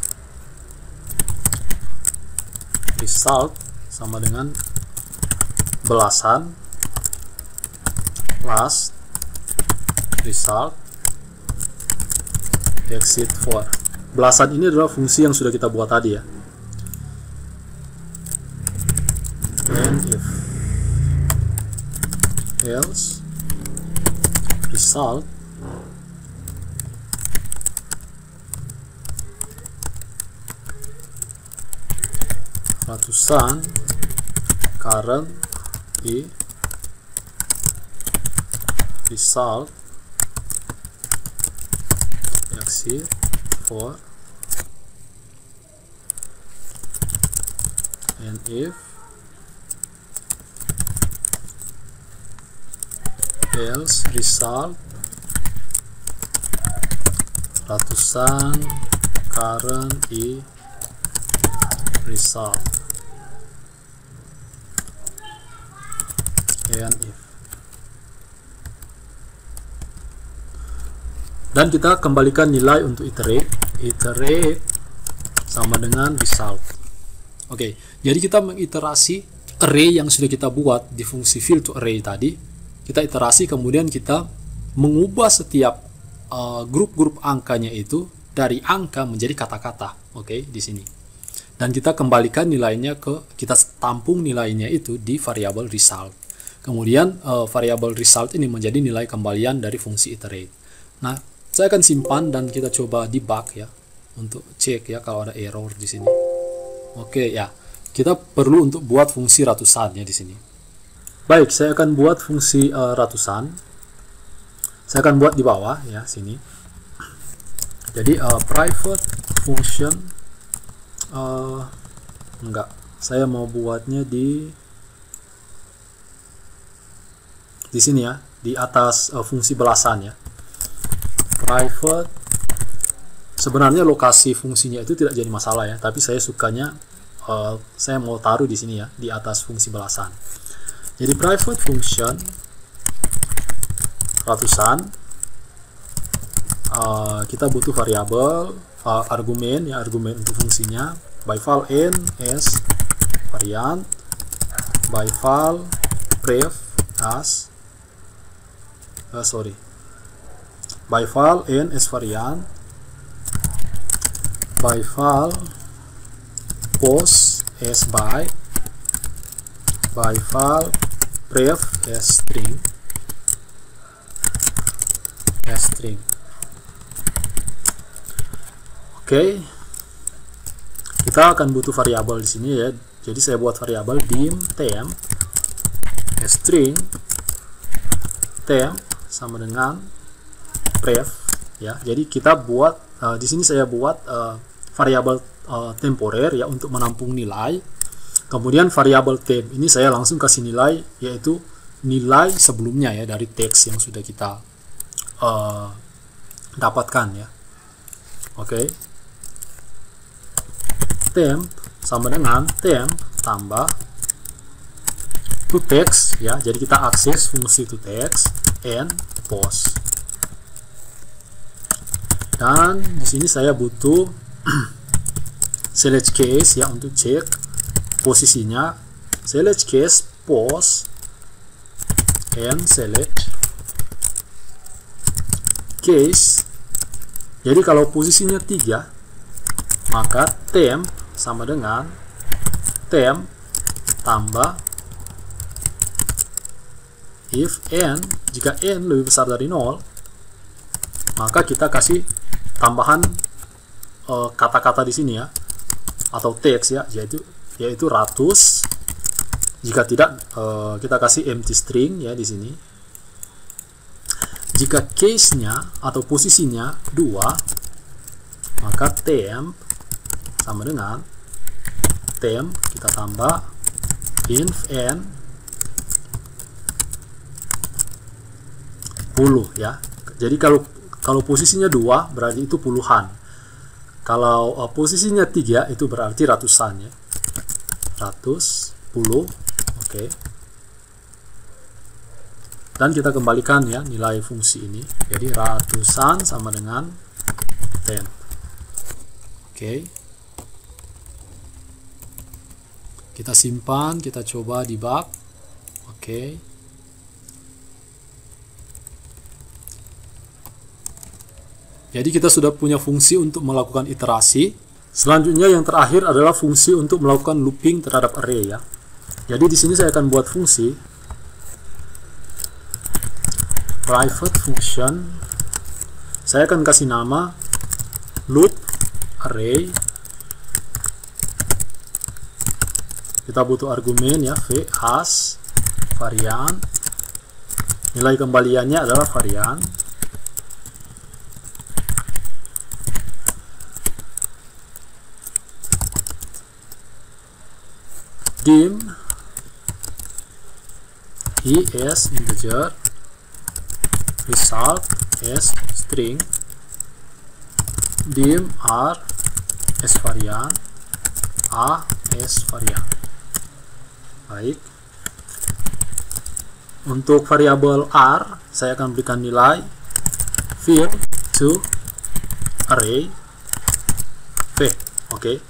result sama dengan belasan last result exit 4. Belasan ini adalah fungsi yang sudah kita buat tadi ya. And if else result ratusan current i result exit 4, and if else result ratusan current i result and if. Dan kita kembalikan nilai untuk iterate sama dengan result. Oke, jadi kita mengiterasi array yang sudah kita buat di fungsi fill to array tadi. Kita iterasi, kemudian kita mengubah setiap grup-grup angkanya itu dari angka menjadi kata-kata. Oke, di sini. dan kita kembalikan nilainya kita tampung nilainya itu di variabel result. Kemudian variabel result ini menjadi nilai kembalian dari fungsi iterate. Nah, saya akan simpan dan kita coba debug ya untuk cek ya kalau ada error di sini. Oke ya, kita perlu untuk buat fungsi ratusan ya di sini. Baik, saya akan buat fungsi ratusan. Saya akan buat di bawah ya sini. Jadi private function enggak, saya mau buatnya di sini ya, di atas fungsi belasan ya. Private, sebenarnya lokasi fungsinya itu tidak jadi masalah ya, tapi saya sukanya saya mau taruh di sini ya, di atas fungsi belasan. Jadi private function ratusan, kita butuh variabel argumen ya, argumen untuk fungsinya. By val n as variant, by val pref as by val n as variant, by val post as by val pref as string, Oke. Kita akan butuh variabel di sini ya. Jadi saya buat variabel dim temp string temp sama dengan pref ya. Jadi kita buat di sini saya buat variabel temporer ya untuk menampung nilai. Kemudian variabel temp ini saya langsung kasih nilai, yaitu nilai sebelumnya ya dari teks yang sudah kita dapatkan ya. Oke. Temp sama dengan temp tambah toText ya. Jadi kita akses fungsi toText and post. Dan di sini saya butuh select case ya untuk cek posisinya. Select case post and select case. Jadi kalau posisinya 3, maka temp sama dengan temp tambah if n, jika n lebih besar dari 0, maka kita kasih tambahan kata-kata di sini ya, atau teks ya, yaitu ratus. Jika tidak, kita kasih empty string ya di sini. Jika case-nya atau posisinya 2, maka temp sama dengan temp kita tambah inf n 10 ya. Jadi kalau posisinya 2 berarti itu puluhan. Kalau posisinya 3 itu berarti ratusan ya. 110. Oke. Dan kita kembalikan ya nilai fungsi ini. Jadi ratusan sama dengan temp. Oke. Kita simpan, kita coba debug. Oke. Jadi kita sudah punya fungsi untuk melakukan iterasi. Selanjutnya yang terakhir adalah fungsi untuk melakukan looping terhadap array ya. Jadi di sini saya akan buat fungsi private function. Saya akan kasih nama loop array. Kita butuh argumen ya, v as varian. Nilai kembaliannya adalah varian. Dim i as integer, result as string, dim r as varian, a as varian. Baik. Untuk variabel r, saya akan berikan nilai fill to array v. Oke.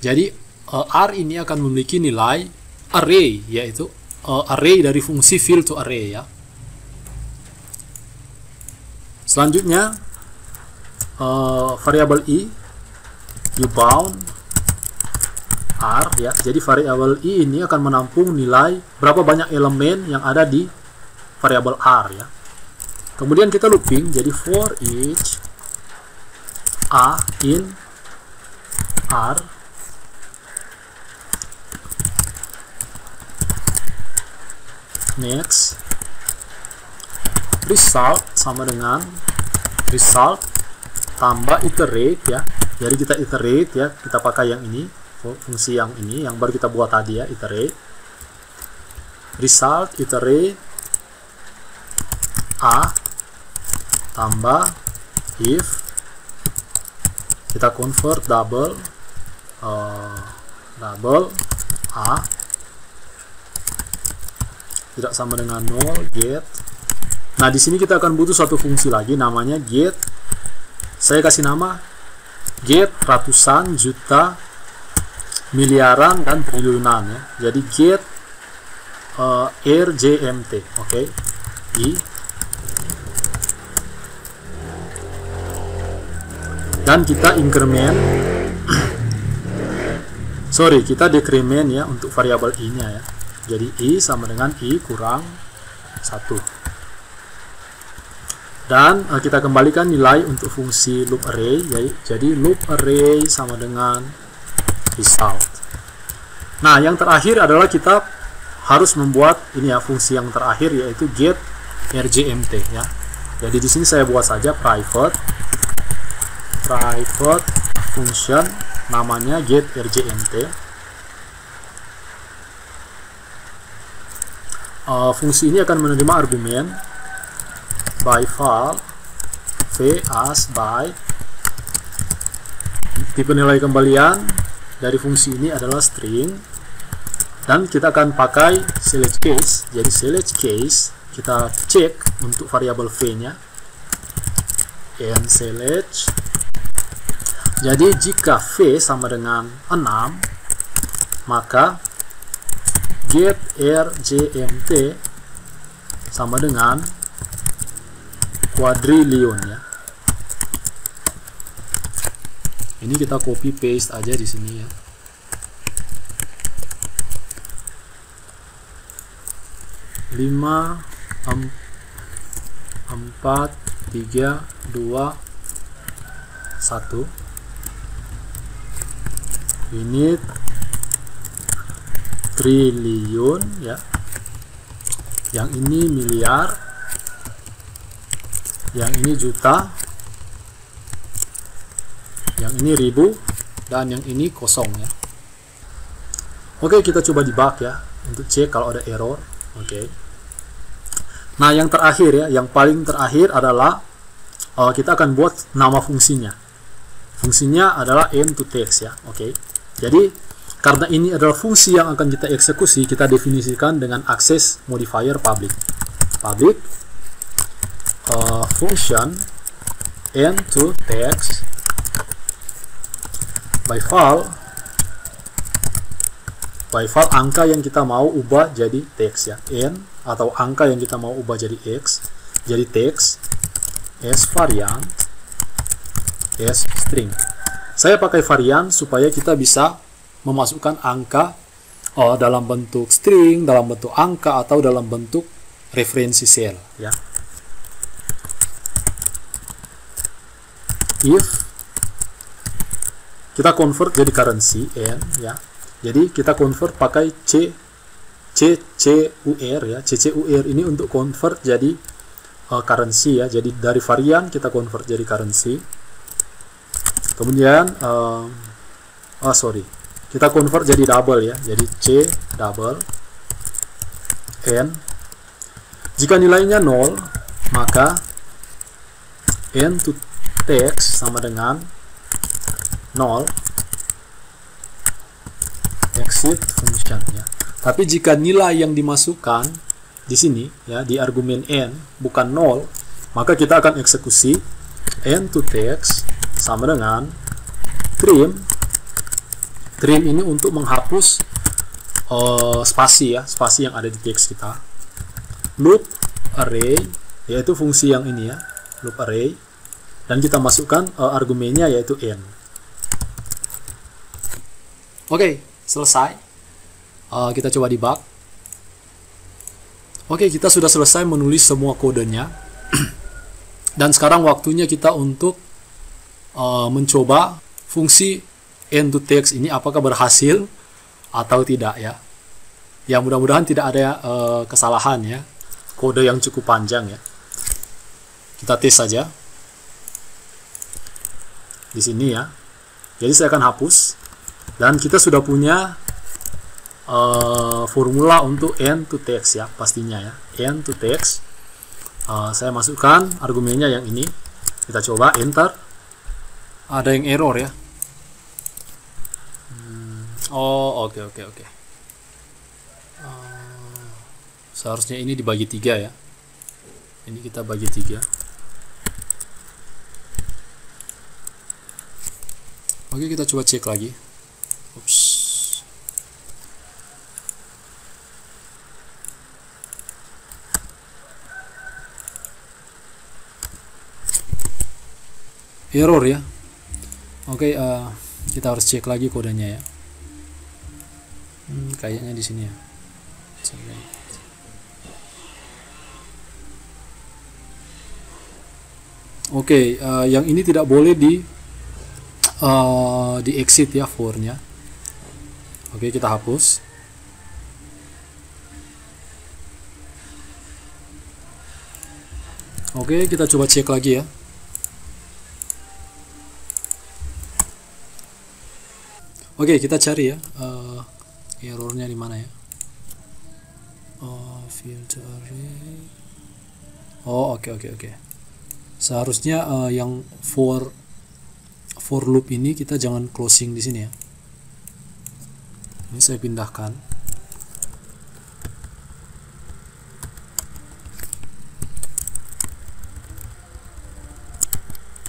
Jadi R ini akan memiliki nilai array, yaitu array dari fungsi fill to array ya. Selanjutnya variabel i, you bound R ya. Jadi variabel I ini akan menampung nilai berapa banyak elemen yang ada di variabel R ya. Kemudian kita looping, jadi for each A in R next result sama dengan result tambah iterate ya. Jadi kita iterate ya, kita pakai yang ini, fungsi yang ini yang baru kita buat tadi ya, iterate. Result iterate A tambah if kita convert double A tidak sama dengan 0 get. Nah, di sini kita akan butuh satu fungsi lagi namanya get. Saya kasih nama get ratusan, juta, miliaran, dan triliunan ya. Jadi get RJMT, oke. I dan kita increment kita decrement ya untuk variabel I nya ya. Jadi I sama dengan I kurang 1. Dan kita kembalikan nilai untuk fungsi loop array ya. Jadi loop array sama dengan result. Nah, yang terakhir adalah kita harus membuat ini ya, fungsi yang terakhir yaitu get RJMT ya. Jadi di sini saya buat saja private function namanya get RJMT. Fungsi ini akan menerima argumen by val v as by. Tipe nilai kembalian dari fungsi ini adalah string, dan kita akan pakai select case. Jadi select case kita cek untuk variabel v nya and select. Jadi jika v sama dengan 6, maka get RJMT sama dengan quadrillion ya. Ini kita copy paste aja di sini ya. Lima, 4, 3, 2, 1. Ini triliun ya. Yang ini miliar. Yang ini juta. Yang ini ribu, dan yang ini kosong ya. Oke, kita coba debug ya untuk cek kalau ada error. Oke. Nah, yang terakhir ya, yang paling terakhir adalah kita akan buat nama fungsinya. Fungsinya adalah end-to-text ya. Oke. Jadi karena ini adalah fungsi yang akan kita eksekusi, kita definisikan dengan akses modifier public. Function end-to-text by val angka yang kita mau ubah jadi teks ya, n, atau angka yang kita mau ubah jadi x, jadi teks, s variant, s string. Saya pakai varian supaya kita bisa memasukkan angka dalam bentuk string, dalam bentuk angka, atau dalam bentuk referensi sel ya. If kita convert jadi currency n ya. Jadi kita convert pakai CCUR ya. CCUR ini untuk convert jadi currency ya. Jadi dari varian kita convert jadi currency. Kemudian kita convert jadi double ya. Jadi C double n. Jika nilainya 0, maka n to text sama dengan 0 exit function ya. Tapi jika nilai yang dimasukkan di sini ya, di argumen n bukan 0, maka kita akan eksekusi n to text sama dengan trim ini untuk menghapus spasi ya, spasi yang ada di teks kita. Loop array yaitu fungsi yang ini ya, loop array, dan kita masukkan argumennya yaitu n. Oke, selesai. Kita coba debug. Oke, kita sudah selesai menulis semua kodenya. Dan sekarang waktunya kita untuk mencoba fungsi end-to-text ini apakah berhasil atau tidak ya. Ya mudah-mudahan tidak ada kesalahan ya. Kode yang cukup panjang ya. Kita tes saja. Di sini ya. Jadi saya akan hapus. Dan kita sudah punya formula untuk end-to-text ya, pastinya ya. End-to-text. Saya masukkan argumennya yang ini. Kita coba enter. Ada yang error ya. Oh, oke. Seharusnya ini dibagi 3 ya. Ini kita bagi 3. Oke, kita coba cek lagi. Ups. Error ya. Oke, kita harus cek lagi kodenya ya. Kayaknya di sini ya. Oke, yang ini tidak boleh di exit ya for-nya. Oke, kita hapus. Oke, kita coba cek lagi ya. Oke, kita cari ya errornya di mana ya. Filter array. Oh, oke. Seharusnya yang for loop ini kita jangan closing di sini ya. Ini saya pindahkan.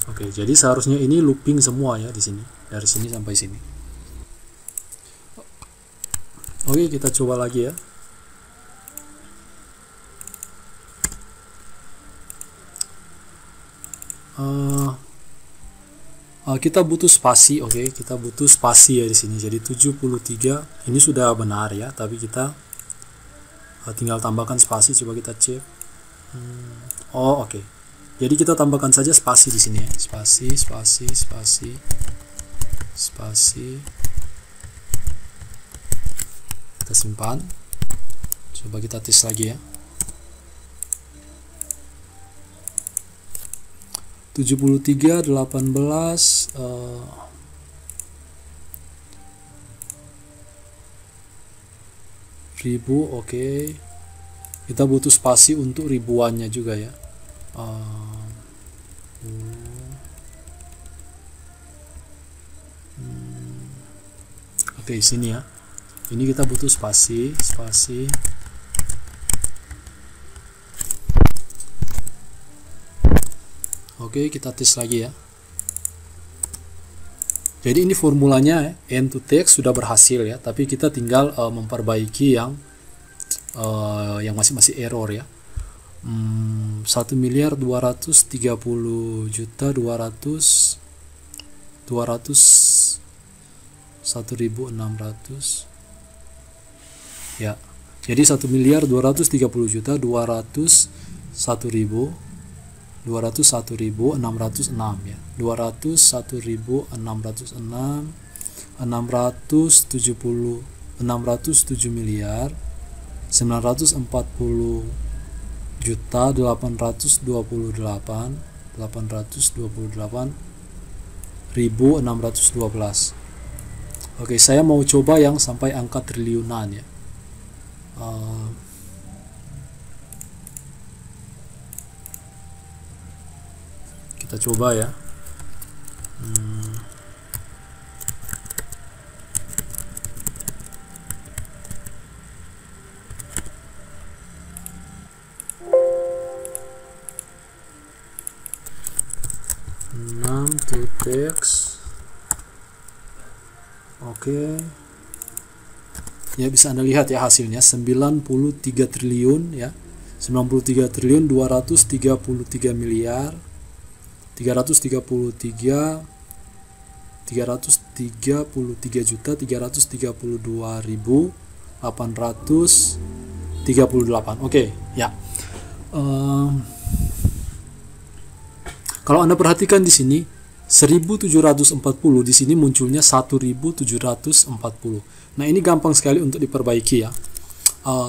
Oke, jadi seharusnya ini looping semua ya di sini, dari sini sampai sini. Oke, kita coba lagi ya. Kita butuh spasi, oke, kita butuh spasi ya di sini. Jadi 73 ini sudah benar ya, tapi kita tinggal tambahkan spasi. Coba kita cek. Oh, oke. Jadi kita tambahkan saja spasi di sini ya. Spasi. Kita simpan. Coba kita tes lagi ya. 73 18 ribu, oke. Kita butuh spasi untuk ribuannya juga ya. Oke, sini ya. Ini kita butuh spasi. Oke, kita tes lagi ya. Jadi ini formulanya end-to-text sudah berhasil ya, tapi kita tinggal memperbaiki yang masih error ya. 1.230.200.1.600 ya. Jadi 1.230.201.606 ya. 201.606 607 miliar 940.828.612. Oke, saya mau coba yang sampai angka triliunan ya. Kita coba ya. To text. Oke. Ya, bisa Anda lihat ya hasilnya 93 triliun ya. 93 triliun 233 miliar 333 33.332.838. Oke, ya. Kalau Anda perhatikan di sini 1740, di sini munculnya 1740. Nah, ini gampang sekali untuk diperbaiki ya.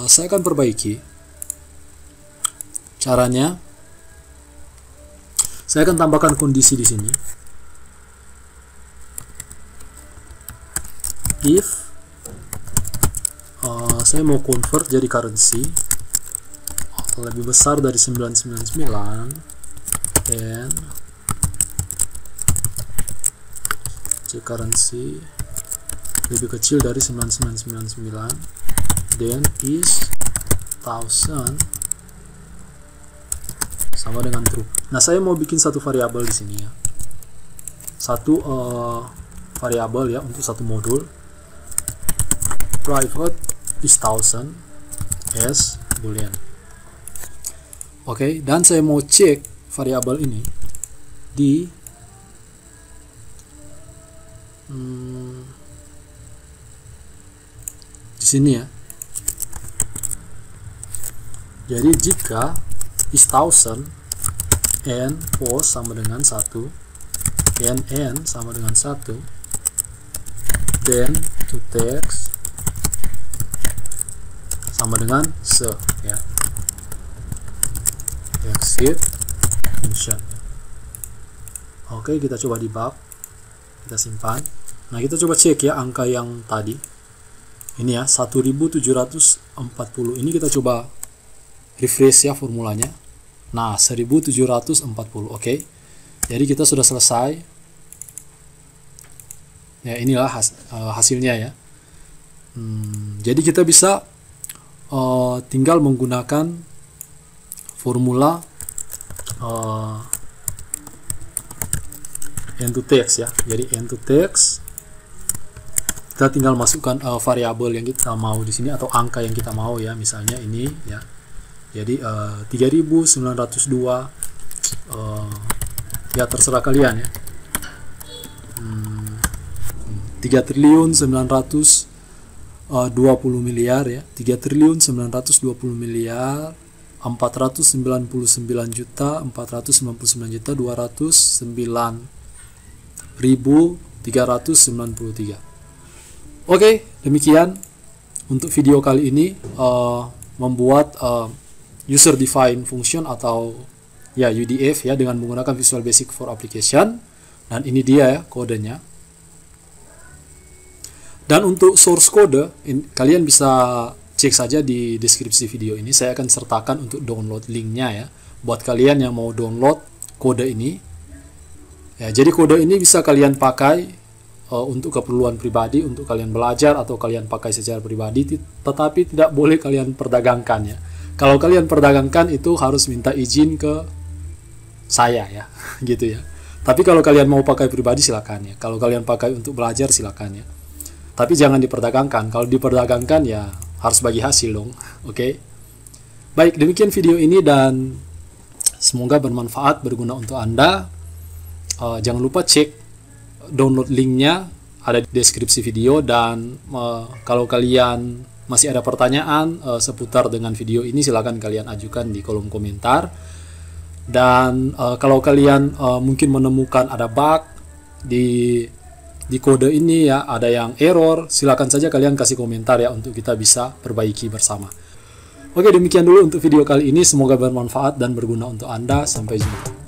Saya akan perbaiki. Caranya, saya akan tambahkan kondisi di sini. If saya mau convert jadi currency lebih besar dari 999 dan currency lebih kecil dari 9999 then is 1000 sama dengan true. Nah, saya mau bikin satu variabel di sini ya. Satu variabel ya untuk satu modul. Private is 1000 as boolean. Oke, dan saya mau cek variabel ini di sini ya. Jadi jika is 1000 n pos sama dengan 1 n sama dengan 1 then to text sama dengan se ya, exit function. Oke, kita coba debug, kita simpan. Nah, kita coba cek ya angka yang tadi ini ya 1740 ini, kita coba refresh ya formulanya. Nah, 1740. Oke, jadi kita sudah selesai ya. Inilah hasilnya ya. Jadi kita bisa tinggal menggunakan formula end to text ya. Jadi end to text, kita tinggal masukkan variabel yang kita mau di sini atau angka yang kita mau ya. Misalnya ini ya. Jadi 3902 ya terserah kalian ya. 3.920 miliar ya. 3.920 miliar 499.209.393. Oke, demikian untuk video kali ini, membuat user defined function atau ya UDF ya dengan menggunakan Visual Basic for Application. Dan ini dia ya kodenya. Dan untuk source code kalian bisa cek saja di deskripsi video ini. Saya akan sertakan untuk download linknya ya buat kalian yang mau download kode ini ya. Jadi kode ini bisa kalian pakai untuk keperluan pribadi, untuk kalian belajar atau kalian pakai secara pribadi, tetapi tidak boleh kalian perdagangkan ya. Kalau kalian perdagangkan itu harus minta izin ke saya ya gitu ya. Tapi kalau kalian mau pakai pribadi silakan ya. Kalau kalian pakai untuk belajar silakan ya. Tapi jangan diperdagangkan. Kalau diperdagangkan ya harus bagi hasil dong. Oke. Baik, demikian video ini dan semoga bermanfaat, berguna untuk Anda. Jangan lupa cek download linknya, ada di deskripsi video. Dan kalau kalian masih ada pertanyaan seputar dengan video ini, silakan kalian ajukan di kolom komentar. Dan kalau kalian mungkin menemukan ada bug di kode ini ya, ada yang error, silakan saja kalian kasih komentar ya untuk kita bisa perbaiki bersama. Oke, demikian dulu untuk video kali ini, semoga bermanfaat dan berguna untuk Anda. Sampai jumpa.